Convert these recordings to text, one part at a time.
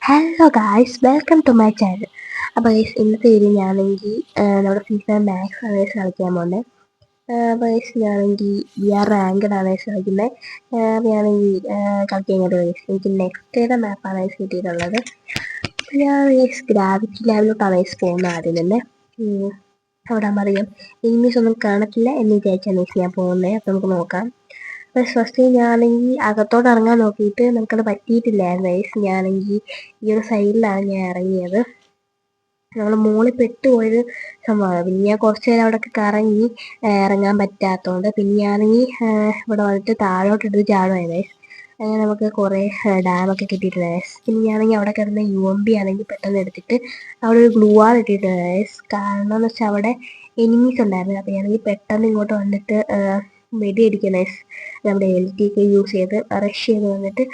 Hello guys, welcome to my channel. അപ്പോൾ guys, ഇന്നത്തെ video ഞാനെങ്കിൽ നമ്മുടെ FIFA മാക്സ് അവേഴ്സ് കളിക്കാൻ പോകുന്നത്. അപ്പോൾ ഗൈസ്, ഞാനെങ്കിൽ റാങ്ക്ഡ് അവേഴ്സ് കളിക്കുന്നത്. ഞാനെങ്കിൽ കളിക്കാൻ ഗൈസ് എനിക്ക് നെക്സ്റ്റയുടെ മാപ്പാണ് ഗൈസ് കിട്ടിയിട്ടുള്ളത്. ഞാൻ ഗൈസ് ഗ്രാവിറ്റി ലാബിലോട്ട് അവേഴ്സ് പോകുന്ന ആദ്യം തന്നെ. അവിടെ അറിയാം എനിമീസ് ഒന്നും കാണത്തില്ല എന്ന് വിചാരിച്ചാണ് ഗൈസ് ഞാൻ പോകുന്നത്. അപ്പോൾ നമുക്ക് നോക്കാം. ഫസ്റ്റ് ഞാനാണെങ്കിൽ അകത്തോട്ട് ഇറങ്ങാൻ നോക്കിയിട്ട് നമുക്കത് പറ്റിയിട്ടില്ലായിരുന്നു ഗൈസ്. ഞാനാണെങ്കിൽ ഈ ഒരു സൈഡിലാണ് ഞാൻ ഇറങ്ങിയത്. നമ്മൾ മുകളിൽ പെട്ടുപോയൊരു സംഭവമാണ്. പിന്നെ ഞാൻ കുറച്ച് നേരം അവിടെയൊക്കെ കറങ്ങി ഇറങ്ങാൻ പറ്റാത്തതുകൊണ്ട് പിന്നെ ഞാനാണെങ്കിൽ ഇവിടെ വന്നിട്ട് താഴോട്ടിട്ട് ചാടുമായിരുന്നു ഗൈസ്. അങ്ങനെ നമുക്ക് കുറേ ഡാമൊക്കെ കിട്ടിയിട്ടുണ്ട് ഗൈസ്. പിന്നെ ഞാനാണെങ്കിൽ അവിടെ കിടന്ന UMP ആണെങ്കിൽ പെട്ടെന്ന് എടുത്തിട്ട് അവിടെ ഒരു ഗ്ലൂ വാൾ ഇട്ടിട്ടുണ്ട് ഗൈസ്. കാരണം എന്ന് വെച്ചാൽ അവിടെ എനിമീസ് ഉണ്ടായിരുന്നു. അപ്പോൾ ഞാനാണെങ്കിൽ പെട്ടെന്ന് ഇങ്ങോട്ട് വന്നിട്ട് വെടിയടിക്കണം ഗൈസ്. നമ്മുടെ LT ഒക്കെ യൂസ് ചെയ്ത് റഷ് ചെയ്ത് വന്നിട്ട്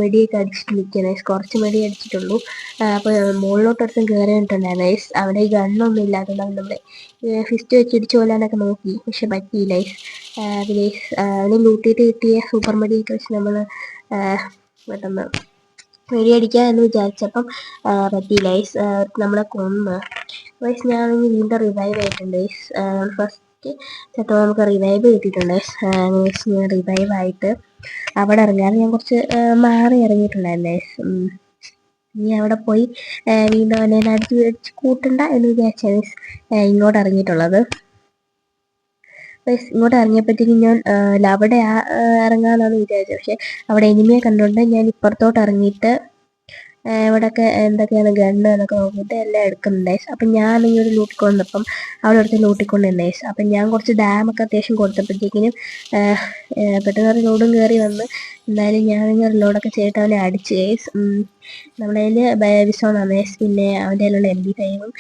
വെടിയൊക്കെ അടിച്ചിട്ട് നിൽക്കുക ഗൈസ്. കുറച്ച് വെടി അടിച്ചിട്ടുള്ളൂ. അപ്പോൾ മുകളിലോട്ടൊരുത്തം കയറിയിട്ടുണ്ടായിരുന്നു ഗൈസ്. അവിടെ ഈ ഗണ്ണൊന്നും ഇല്ലാത്തതുകൊണ്ട് നമ്മുടെ ഫിസ്റ്റ് വെച്ച് ഇടിച്ചു കൊല്ലാനൊക്കെ നോക്കി, പക്ഷെ പറ്റിയില്ല ഗൈസ്. ഗൈസ് അതിന് ലൂട്ടിയിട്ട് കിട്ടിയ സൂപ്പർ മെഡിയൊക്കെ വെച്ച് നമ്മൾ പെട്ടെന്ന് വെടിയടിക്കുക എന്ന് വിചാരിച്ചപ്പം പറ്റിയില്ല ഗൈസ്. നമ്മളെ കൊന്ന് ഗൈസ്. ഞാനെങ്കിൽ വീണ്ടും റിവൈവ് ആയിട്ടുണ്ട് ഗൈസ്. ഫസ്റ്റ് ചിലപ്പോൾ നമുക്ക് റിവൈവ് കിട്ടിയിട്ടുണ്ട് ഗൈസ്. ഞാൻ റിവൈവ് ആയിട്ട് അവിടെ ഇറങ്ങാതെ ഞാൻ കുറച്ച് മാറി ഇറങ്ങിയിട്ടുണ്ടായിരുന്നു ഗൈസ്. ഇനി അവിടെ പോയി വീണ്ടും അവനെ അടിച്ച് കൂട്ടണ്ട എന്ന് വിചാരിച്ചാണ് ഇങ്ങോട്ട് ഇറങ്ങിയിട്ടുള്ളത്. ഇങ്ങോട്ട് ഇറങ്ങിയപ്പോഴത്തേക്കും ഞാൻ അവിടെ ഇറങ്ങാമെന്നാണ് വിചാരിച്ചത്. പക്ഷെ അവിടെ എനിമിയെ കണ്ടുകൊണ്ട് ഞാൻ ഇപ്പുറത്തോട്ട് ഇറങ്ങിയിട്ട് ഇവിടെയൊക്കെ എന്തൊക്കെയാണ് ഗണ്ണ് എന്നൊക്കെ നോക്കിയിട്ട് എല്ലാം എടുക്കുന്നുണ്ട്. അപ്പം ഞാൻ ഈ ഒരു ലൂട്ടിക്കൊണ്ടപ്പം അവിടെ അടുത്ത് ലൂട്ടിക്കൊണ്ടിരുന്നേ. അപ്പം ഞാൻ കുറച്ച് ഡാമൊക്കെ അത്യാവശ്യം കൊടുത്തപ്പോഴത്തേക്കിനും പെട്ടെന്ന് ഒരു ലോഡും കയറി വന്ന്. എന്തായാലും ഞാനിങ്ങനെ ലോഡൊക്കെ ചെയ്തിട്ട് അവനെ അടിച്ച് ഗൈസ്. നമ്മുടെ കയ്യിൽ വിസോണാണ് ഗൈസ്. പിന്നെ അവൻ്റെ കയ്യിലുള്ള MP5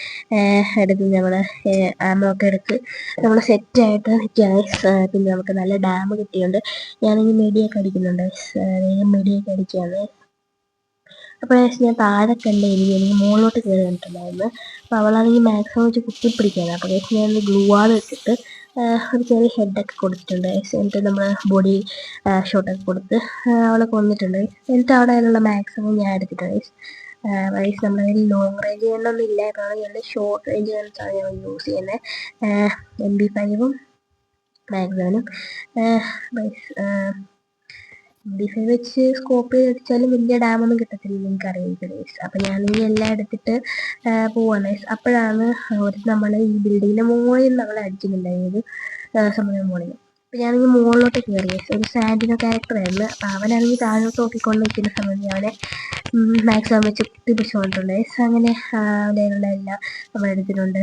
എടുത്ത് നമ്മൾ ആമോ ഒക്കെ എടുത്ത് നമ്മൾ സെറ്റായിട്ട് നിൽക്കുകയാണ് ഗൈസ്. പിന്നെ നമുക്ക് നല്ല ഡാം കിട്ടിയുണ്ട്. ഞാനെങ്കിൽ മെഡിയൊക്കെ അടിക്കുന്നുണ്ട് ഗൈസ്. മെഡിയൊക്കെ അടിക്കുകയാണ്. അപ്പോൾ ഞാൻ താഴെ കണ്ട് എനിക്ക് മുകളിലോട്ട് കയറി വന്നിട്ടുണ്ടായിരുന്നു. അപ്പോൾ അവളാണെങ്കിൽ മാക്സിമം വെച്ച് കുത്തിപ്പിടിക്കുകയാണ്. അപ്പോൾ ഞാൻ ഗ്ലൂ വാൾ ഇട്ടിട്ട് ഒരു ചെറിയ ഹെഡൊക്കെ കൊടുത്തിട്ടുണ്ട്. എന്നിട്ട് നമ്മൾ ബോഡി ഷോട്ടൊക്കെ കൊടുത്ത് അവളെ കൊന്നിട്ടുണ്ട്. എന്നിട്ട് അവിടെ അതിനുള്ള മാക്സിമം ഞാൻ എടുത്തിട്ടുണ്ട്. വൈസ് നമ്മുടെ കയ്യിൽ ലോങ് റേഞ്ച് ഗണ്ണൊന്നും ഇല്ല. കാരണം ഞാൻ ഷോർട്ട് റേഞ്ച് ഗൺസാണ് ഞാൻ യൂസ് ചെയ്യുന്നത്. MP5 മാക്സിമം വൈസ് MP5 വെച്ച് സ്കോപ്പ് ചെയ്ത് അടിച്ചാലും വലിയ ഡാമൊന്നും കിട്ടത്തില്ല, എനിക്കറിയില്ല ഗൈസ്. അപ്പം ഞാനിങ്ങനെ എല്ലാം എടുത്തിട്ട് പോവാണ് ഗൈസ്. അപ്പോഴാണ് നമ്മൾ ഈ ബിൽഡിങ്ങിൻ്റെ മുകളിൽ നമ്മൾ അടിക്കുന്നുണ്ടായത് സമയം മുകളിൽ. അപ്പം ഞാനെങ്കിൽ മുകളിലോട്ട് കയറി ഗൈസ്. ഒരു സാൻഡിനോ ക്യാരക്ടറായിരുന്നു. അപ്പം അവനാണെങ്കിൽ താഴോട്ട് നോക്കിക്കൊണ്ട് നിൽക്കുന്ന സമയത്ത് അവനെ മാക്സിമം വെച്ച് കുത്തിപ്പിടിച്ച് കൊണ്ടിട്ടുണ്ട് ഗൈസ്. അങ്ങനെ അവനുള്ള എല്ലാം നമ്മൾ എടുത്തിട്ടുണ്ട്.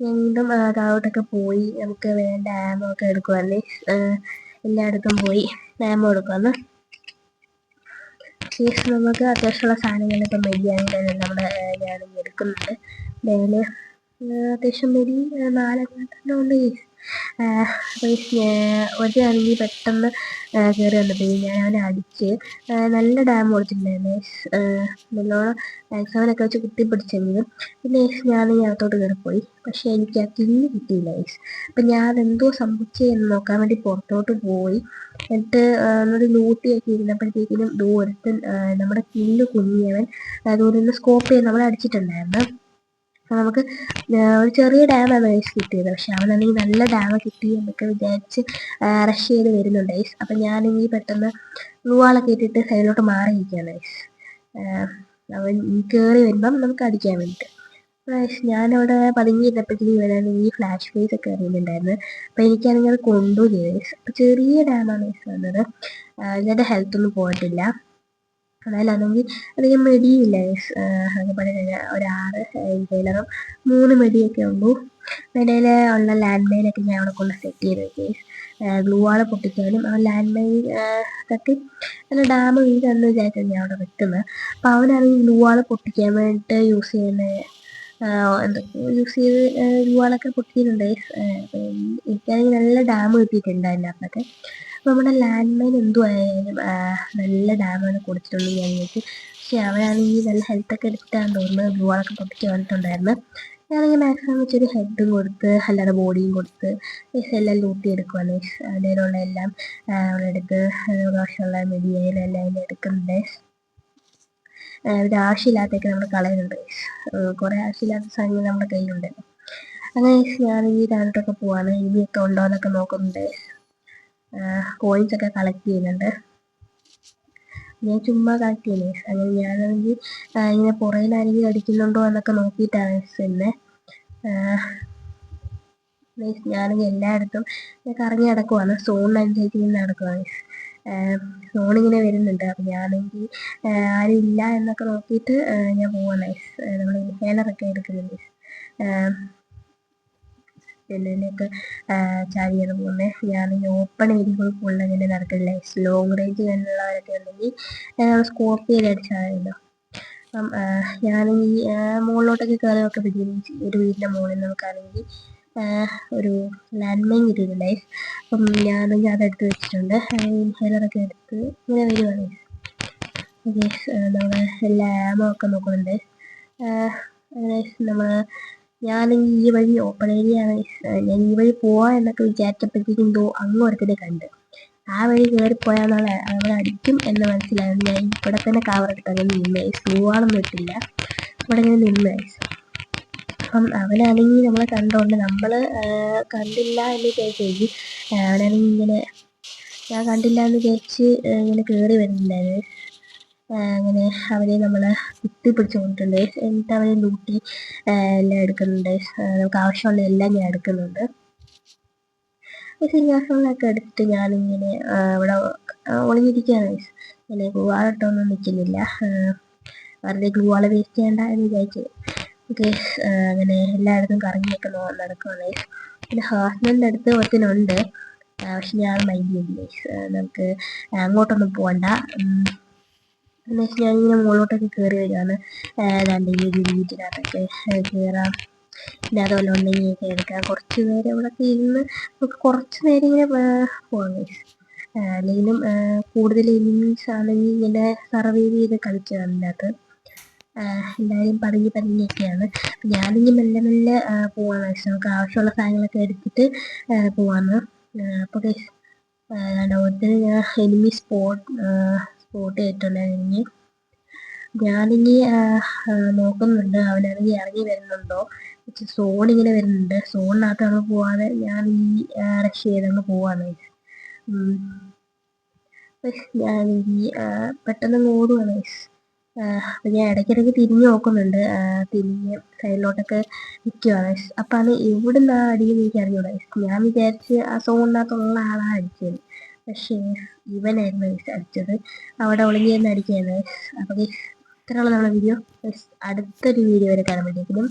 വീണ്ടും താഴോട്ടൊക്കെ പോയി നമുക്ക് വേണ്ട ആമോ ഒക്കെ എടുക്കുവാണ്. എല്ലായിടത്തും പോയി ആമോ എടുക്കുവാന്ന്. ശേഷം നമുക്ക് അത്യാവശ്യമുള്ള സാധനങ്ങളൊക്കെ മെഡിയാണെങ്കിൽ നമ്മുടെ ഞാനിങ്ങനെ എടുക്കുന്നുണ്ട്. ഡെയിലി അത്യാവശ്യം മെഡി 4 ഉണ്ട്. ഒരാണെങ്കിൽ പെട്ടെന്ന് കയറി വന്നപ്പോൾ ഞാൻ അവനെ അടിച്ച് നല്ല ഡാം കൊടുത്തിട്ടുണ്ടായിരുന്നു. നല്ലോണം മാക്സിമനൊക്കെ വെച്ച് കുത്തിപ്പിടിച്ചെങ്കിലും പിന്നെ ഞാൻ ഈ അകത്തോട്ട് കയറിപ്പോയി. പക്ഷെ എനിക്ക് ആ കില്ല് കിട്ടിയില്ല ഗൈസ്. അപ്പം ഞാൻ എന്തോ സംഭവിച്ചെന്ന് നോക്കാൻ വേണ്ടി പുറത്തോട്ട് പോയി. എന്നിട്ട് ഒരു ലൂട്ടിയൊക്കെ ഇരുന്നപ്പോഴത്തേക്കിനും ദൂരത്തിൽ നമ്മുടെ കില്ല് കുഞ്ഞവൻ ദൂരെ നിന്ന് സ്കോപ്പ് ചെയ്ത് നമ്മളെ അടിച്ചിട്ടുണ്ടായിരുന്നു. നമുക്ക് ഒരു ചെറിയ ഡാമാണ് ഗൈസ് കിട്ടിയത്. പക്ഷെ അവനാണെങ്കിൽ നല്ല ഡാമ കിട്ടി എന്നൊക്കെ വിചാരിച്ച് റഷ് ചെയ്ത് വരുന്നുണ്ട് ഗൈസ്. അപ്പം ഞാനെങ്കിൽ പെട്ടെന്ന് ഗ്ലൂ വാളൊക്കെ ഇട്ടിട്ട് സൈഡിലോട്ട് മാറിയിരിക്കുകയാണ് ഗൈസ്. അവൻ കയറി വരുമ്പം നമുക്ക് അടിക്കാൻ വേണ്ടിയിട്ട്. ഞാനവിടെ പതുങ്ങിയിരുന്നപ്പോഴത്തേക്കും ഇവനാണെങ്കിൽ ഫ്ലാഷ് ഫേസ് ഒക്കെ അറിയുന്നുണ്ടായിരുന്നു. അപ്പം എനിക്കാണെങ്കിൽ അത് കൊണ്ടുപോയി ചെയ്തു ഗൈസ്. അപ്പം ചെറിയ ഡാമാണ് ഗൈസ് വന്നത്. ഇതിൻ്റെ ഹെൽത്തൊന്നും പോയിട്ടില്ല. അതായാലാണെങ്കിൽ അധികം മെഡിയില്ല ഗൈസ്. അതുപോലെ തന്നെ ഒരു 6 ഇൻഹേലറും 3 മെഡിയൊക്കെ ഉള്ളൂ. ഇടയിൽ ഉള്ള ലാൻഡ് മൈനൊക്കെ ഞാൻ അവിടെ കൊണ്ട് സെറ്റ് ചെയ്ത് ഗൈസ്. ഗ്ലൂ വാൾ പൊട്ടിക്കാനും ആ ലാൻഡ് മൈൻ തട്ടി നല്ല ഡാം വീഴെന്ന് വിചാരിച്ചാണ് ഞാൻ അവിടെ വെക്കുന്നത്. അപ്പോൾ അവനാണെങ്കിൽ ഗ്ലൂ വാൾ പൊട്ടിക്കാൻ വേണ്ടിയിട്ട് യൂസ് ചെയ്യുന്ന എന്തൊക്കെയോ യൂസ് ചെയ്ത് ഗ്ലൂ വാളൊക്കെ പൊട്ടിക്കുന്നുണ്ട് ഗൈസ്. എനിക്കാണെങ്കിൽ നല്ല ഡാം കിട്ടിയിട്ടുണ്ട് അതിനകത്തൊക്കെ. അപ്പോൾ നമ്മുടെ ലാൻഡ് മൈൻ എന്തുമായാലും നല്ല ഡാമാണ് കൊടുത്തിട്ടുള്ളത് ഞാൻ വിചാരിച്ചു. പക്ഷെ അവനാണെങ്കിൽ നല്ല ഹെൽത്തൊക്കെ എടുത്തിട്ടാണ് തോന്നുന്നത് ഗ്ലൂ വാളൊക്കെ പൊട്ടിച്ച് വന്നിട്ടുണ്ടായിരുന്നു. ഞാനെങ്കിൽ മാക്സിമം വെച്ചൊരു ഹെഡും കൊടുത്ത് അല്ലാതെ ബോഡിയും കൊടുത്ത് എല്ലാം ലൂട്ടി എടുക്കുവാണ്. അതിലുള്ള എല്ലാം അവിടെ എടുത്ത് ആവശ്യമുള്ള മെഡിയായാലും എല്ലാം അതിൽ എടുക്കുന്നുണ്ട്. ഒരു ആവശ്യമില്ലാത്തൊക്കെ നമ്മൾ കളയുന്നുണ്ട്. കുറേ ആവശ്യമില്ലാത്ത സാധനങ്ങൾ നമ്മുടെ കയ്യിലുണ്ട്. അങ്ങനെ ഞാൻ ഈ രണ്ടൊക്കെ പോവാണ്. ഇനിയൊക്കെ ഉണ്ടോ എന്നൊക്കെ നോക്കുന്നുണ്ട്. കോയിൻസ് ഒക്കെ കളക്ട് ചെയ്യുന്നുണ്ട്. ഞാൻ ചുമ്മാ കളക്ട് ചെയ്യുന്നത്. അങ്ങനെ ഞാനാണെങ്കിൽ ഇങ്ങനെ പുറയിൽ ആരെങ്കിലും അടിക്കുന്നുണ്ടോ എന്നൊക്കെ നോക്കിയിട്ടാണ് പിന്നെ ഞാണെങ്കിൽ എല്ലായിടത്തും കറങ്ങി നടക്കുവാണ്. സോണിനനുസരിച്ച് ഇങ്ങനെ നടക്കുവാണ്. സോണിങ്ങനെ വരുന്നുണ്ട്. അപ്പം ഞാനെങ്കിൽ ആരും ഇല്ല എന്നൊക്കെ നോക്കിയിട്ട് ഞാൻ പോവാണ്. നമ്മൾ ഇൻഹേലറൊക്കെ എടുക്കുന്നുണ്ട്. വെല്ലുവിളിയൊക്കെ ചാടിയാണ് പോകുന്നത്. ഞാനിങ്ങനെ ഓപ്പൺ ഏരിയകൾ ഫുള്ള് അങ്ങനെ നടക്കില്ല. ലോങ് റേഞ്ച് കണ്ടുള്ളവരൊക്കെ ഉണ്ടെങ്കിൽ സ്കോർപ്പിയോയിൽ അടിച്ചാണല്ലോ. അപ്പം ഞാനെങ്കിൽ മുകളിലോട്ടൊക്കെ കയറി ഒക്കെ പറ്റും. ഒരു വീടിൻ്റെ മുകളിൽ നമുക്കാണെങ്കിൽ ഒരു ലാൻഡ് മൈൻ കിട്ടിയിട്ടുണ്ടായി. അപ്പം ഞാനെങ്കിൽ അതെടുത്ത് വെച്ചിട്ടുണ്ട്. ഇൻഹേലറൊക്കെ എടുത്ത് ഇങ്ങനെ വരുവാണ്. നമ്മൾ എല്ലാ ആമോ ഒക്കെ നോക്കുന്നുണ്ട്. നമ്മൾ ഞാനെങ്കിൽ ഈ വഴി ഓപ്പൺ ഏരിയ ആണ്. ഞാൻ ഈ വഴി പോവാ എന്നൊക്കെ വിചാരിച്ചപ്പോഴത്തേക്കും എന്തോ അങ്ങോട്ടത്തിന് കണ്ട്. ആ വഴി കയറിപ്പോയാൽ അവളെ അടിക്കും എന്ന് മനസ്സിലായത് ഞാൻ ഇവിടെ തന്നെ കവറെടുത്ത് അങ്ങനെ നിന്ന്. പോവാനൊന്നും ഇട്ടില്ല, ഇവിടെ ഇങ്ങനെ നിന്ന്. അപ്പം അവനാണെങ്കിൽ നമ്മളെ കണ്ടോണ്ട് നമ്മൾ കണ്ടില്ല എന്ന് വിചാരിച്ചു. അവനാണെങ്കിൽ ഇങ്ങനെ ഞാൻ കണ്ടില്ല എന്ന് വിചാരിച്ച് ഇങ്ങനെ കയറി വരുന്നുണ്ടായിരുന്നു. അങ്ങനെ അവനെ നമ്മൾ കുത്തിപ്പിടിച്ച് കൊണ്ടിട്ടുണ്ട്. എന്നിട്ട് അവനെ ലൂട്ടി എല്ലാം എടുക്കുന്നുണ്ട്. നമുക്ക് ആവശ്യമുള്ള എല്ലാം ഞാൻ എടുക്കുന്നുണ്ട്. സിംഹാസനങ്ങളൊക്കെ എടുത്തിട്ട് ഞാനിങ്ങനെ ഇവിടെ ഒളിഞ്ഞിരിക്കുകയാണ്. ഇങ്ങനെ ഗ്ലൂവാളിട്ടൊന്നും നിൽക്കുന്നില്ല. വെറുതെ ഗ്ലൂവാൾ വേസ്റ്റ് ചെയ്യണ്ട എന്ന് വിചാരിച്ചു. ഓക്കെ, അങ്ങനെ എല്ലായിടത്തും കറങ്ങിയൊക്കെ നടക്കുകയാണ്. പിന്നെ ഹാസ്ബൻഡിൻ്റെ അടുത്ത് ഒത്തിനുണ്ട്. പക്ഷെ ഞാൻ മൈൻഡ് ചെയ്തില്ല. നമുക്ക് അങ്ങോട്ടൊന്നും പോകണ്ട എന്ന് വെച്ചാൽ ഞാനിങ്ങനെ മുകളിലോട്ടൊക്കെ കയറി വരികയാണ്. രണ്ട് വീട്ടിനകത്തൊക്കെ കയറാം. പിന്നെ അതുപോലെ ഉണ്ടെങ്കിലൊക്കെ എടുക്കാം. കുറച്ച് നേരം ഇവിടെയൊക്കെ ഇരുന്ന് നമുക്ക് കുറച്ച് നേരം ഇങ്ങനെ പോകാം. അല്ലെങ്കിലും കൂടുതൽ എനിമീസ് ആണെങ്കിൽ ഇങ്ങനെ സർവൈവ് ചെയ്ത് കളിക്കുക അതിനകത്ത്. എല്ലാവരും പതുങ്ങിയൊക്കെയാണ്. ഞാനിങ്ങനെ മെല്ലെ മെല്ലെ പോവാണ്. നമുക്ക് ആവശ്യമുള്ള സാധനങ്ങളൊക്കെ എടുത്തിട്ട് പോവാന്ന്. അപ്പോൾ ഓരോരുത്തരും എനിമി സ്പോട്ട് ചെയ്തിട്ടുണ്ടായിരുന്നു. ഞാനിനി നോക്കുന്നുണ്ട് അവനാണെങ്കിൽ ഇറങ്ങി വരുന്നുണ്ടോ. സോണിങ്ങനെ വരുന്നുണ്ട്. സോണിനകത്ത് നമ്മൾ പോവാതെ ഞാൻ ഈ റഷ് ചെയ്തങ്ങ് പോവാണ്. ഞാനെങ്കിൽ പെട്ടെന്ന് ഓടുവാണ്. അപ്പം ഞാൻ ഇടയ്ക്കിടയ്ക്ക് തിരിഞ്ഞ് നോക്കുന്നുണ്ട്. തിരിഞ്ഞ് സൈഡിലോട്ടൊക്കെ നിൽക്കുവാണ്. അപ്പം അത് എവിടെ നിന്നാണ് അടിയെന്ന് എനിക്ക് അറിഞ്ഞൂടാ. ഞാൻ വിചാരിച്ച് ആ സോണിനകത്തുള്ള ആളാണ് അടിച്ചത്. പക്ഷേ ഇവനായിരുന്നു അടിച്ചത്. അവിടെ ഒളിഞ്ഞു നിന്ന് അടിക്കുകയാണ്. അപ്പം ഇത്രയുള്ള നമ്മുടെ വീഡിയോ. അടുത്തൊരു വീഡിയോ വരെ കാണുമ്പോഴത്തേക്കും